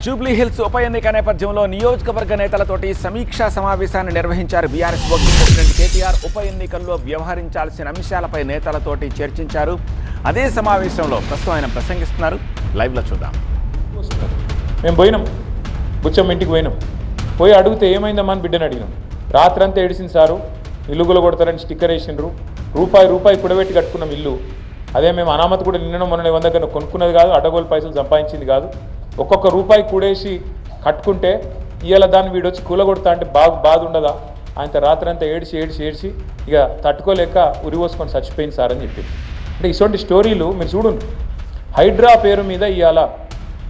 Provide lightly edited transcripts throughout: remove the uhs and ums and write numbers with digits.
Jubilee hills ఉప ఎన్నిక నేపథ్యంలో నియోజకవర్గ నేతలతోటి సమీక్షా సమావేశాన్ని నిర్వహించారు బీఆర్ఎస్ వర్కింగ్ ప్రెసిడెంట్ కేటీఆర్. ఉప ఎన్నికల్లో వ్యవహరించాల్సిన అంశాలపై నేతలతోటి చర్చించారు. అదే సమావేశంలో ప్రస్తుతం ఆయన ప్రసంగిస్తున్నారు. లైవ్లో చూద్దాం. మేము పోయినాం, బుచ్చమ్మ ఇంటికి పోయి అడిగితే ఏమైందమ్మా అని బిడ్డని అడిగినాం. రాత్రంతా ఏడిసింది సారు, ఇల్లు గుల కొడతారని స్టిక్కర్ వేసిండ్రు. రూపాయి కుడబెట్టి కట్టుకున్నాం ఇల్లు. అదే మేము అనామతి కూడా నిన్న మొన్న 100 దగ్గర కొనుక్కున్నది కాదు, అడ్డగోలు పైసలు సంపాదించింది కాదు. ఒక్కొక్క రూపాయి కూడేసి కట్టుకుంటే ఇవాళ దాన్ని వీడొచ్చి కూలగొడతా అంటే బాధ ఉండదా? ఆయన రాత్రంతా ఏడిసి ఇక తట్టుకోలేక ఉరిపోసుకొని చచ్చిపోయింది సార్ అని చెప్పి. అంటే ఇటువంటి స్టోరీలు మీరు చూడండి. హైడ్రా పేరు మీద ఇవాళ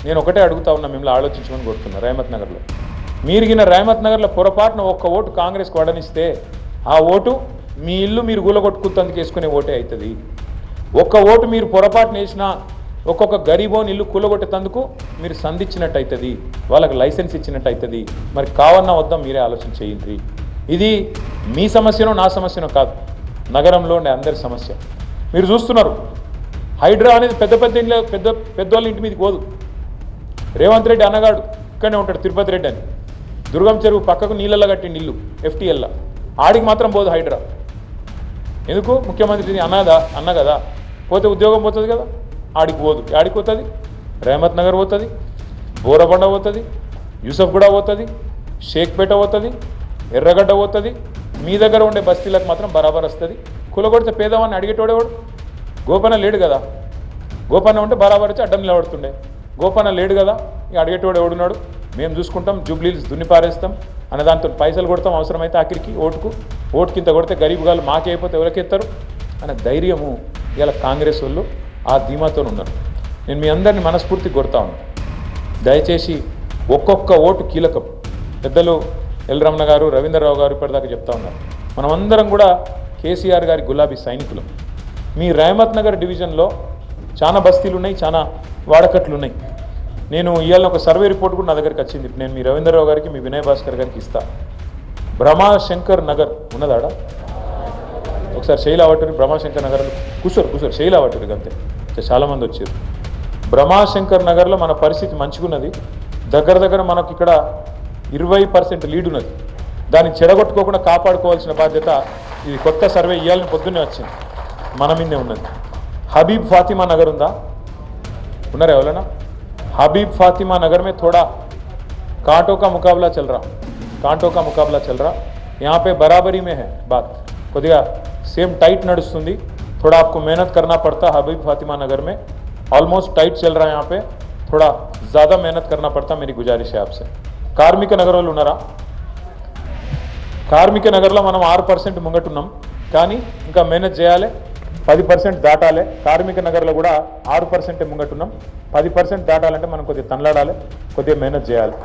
నేను ఒకటే అడుగుతా ఉన్నా, మిమ్మల్ని ఆలోచించమని కోరుతున్నా. రేమత్ నగర్లో మీరిగిన రేమత్ నగర్లో పొరపాటున ఒక్క ఓటు కాంగ్రెస్కి వడనిస్తే ఆ ఓటు మీ ఇల్లు మీరు కూలగొట్టుకుంటందుకు వేసుకునే ఓటే అవుతుంది. ఒక్క ఓటు మీరు పొరపాటున వేసినా ఒక్కొక్క గరీబోని ఇల్లు కూలగొట్టేందుకు మీరు సంధించినట్టు అవుతుంది, వాళ్ళకి లైసెన్స్ ఇచ్చినట్టు అవుతుంది. మరి కావన్నా వద్దాం, మీరే ఆలోచన చేయండి. ఇది మీ సమస్యనో నా సమస్యనో కాదు, నగరంలో ఉండే అందరి సమస్య. మీరు చూస్తున్నారు, హైడ్రా అనేది పెద్దవాళ్ళ ఇంటి మీదకి పోదు. రేవంత్ రెడ్డి అన్నగాడు ఇక్కడనే ఉంటాడు, తిరుపతి రెడ్డి అని. దుర్గం చెరువు పక్కకు నీళ్ళల్లో కట్టిండి ఇల్లు, FTLలో. ఆడికి మాత్రం పోదు హైడ్రా. ఎందుకు? ముఖ్యమంత్రి అన్న కదా, పోతే ఉద్యోగం పోతుంది కదా. ఆడికి పోదు. ఆడికి పోతుంది, రేమత్ నగర్ పోతుంది, బోరబండ పోతుంది, యూసఫ్గూడ పోతుంది, షేక్పేట పోతుంది, ఎర్రగడ్డ పోతుంది. మీ దగ్గర ఉండే బస్తీలకు మాత్రం బరాబర్ వస్తుంది. కులగొడితే పేదవాడిని అడిగేటోడేవాడు. గోపన్న లేడు కదా, గోపన్న ఉంటే బరాబర్ వచ్చి అడ్డం నిలబడుతుండే. గోపన్న లేడు కదా, ఇక అడిగేటోడు ఎవడున్నాడు? మేము చూసుకుంటాం, జూబ్లీస్ దున్ని పారేస్తాం అనే దాంతో పైసలు కొడతాం, అవసరమైతే ఆఖరికి ఓటుకి ఇంత కొడితే గరీబ్ గాళ్ళు మాకే అయిపోతే ఎవరికెత్తారు అనే ధైర్యము ఇలా కాంగ్రెస్ వాళ్ళు ఆ ధీమాతో ఉన్నారు. నేను మీ అందరినీ మనస్ఫూర్తిగా కొడతా ఉన్నాను. దయచేసి ఒక్కొక్క ఓటు కీలకం. పెద్దలు ఎల్ రమణ గారు, రవీంద్రరావు గారు ఇప్పటిదాకా చెప్తా ఉన్నారు. మనమందరం కూడా కేసీఆర్ గారి గులాబీ సైనికులం. మీ రేమత్ నగర్ డివిజన్లో చాలా బస్తీలు ఉన్నాయి, చాలా వాడకట్లు ఉన్నాయి. నేను ఇవాళ ఒక సర్వే రిపోర్ట్ కూడా నా దగ్గరికి వచ్చింది. నేను మీ రవీంద్రరావు గారికి, మీ వినయ్ భాస్కర్ గారికి ఇస్తా. బ్రహ్మాశంకర్ నగర్ ఉన్నదాడా? ఒకసారి శైలావటూరి బ్రహ్మాశంకర్ నగర్లో కూర్చోరు శైలావటూరికి అంతే. చాలామంది వచ్చారు. బ్రహ్మాశంకర్ నగర్లో మన పరిస్థితి మంచిగున్నది. దగ్గర మనకి ఇక్కడ 20% లీడ్ ఉన్నది. దాన్ని చెడగొట్టుకోకుండా కాపాడుకోవాల్సిన బాధ్యత ఇది. కొత్త సర్వే ఇవ్వాలని పొద్దున్నే వచ్చింది, మన మీదే ఉన్నది. हबीब फातिमा नगर उंदा उन्नर एवलना? हबीब फातिमा नगर में थोड़ा कांटों का मुकाबला चल रहा. यहाँ पे बराबरी में है बात, कोदिगा सेम टाइट नडुस्तुंदी. थोड़ा आपको मेहनत करना पड़ता. हबीब फातिमा नगर में ऑलमोस्ट टाइट चल रहा है. यहाँ पे थोड़ा ज़्यादा मेहनत करना पड़ता. मेरी गुजारिश है आपसे. कार्मिक नगर वालों ఉన్నారా? కార్మిక నగర్లో మనం 6% ముంగటున్నాం, కానీ ఇంకా మేనేజ్ చేయాలి. 10% దాటాలి. కార్మిక నగర్లో కూడా 6% ముంగటున్నాం. 10% దాటాలంటే మనం కొద్దిగా తనలాడాలి, కొద్దిగా మేనేజ్ చేయాలి.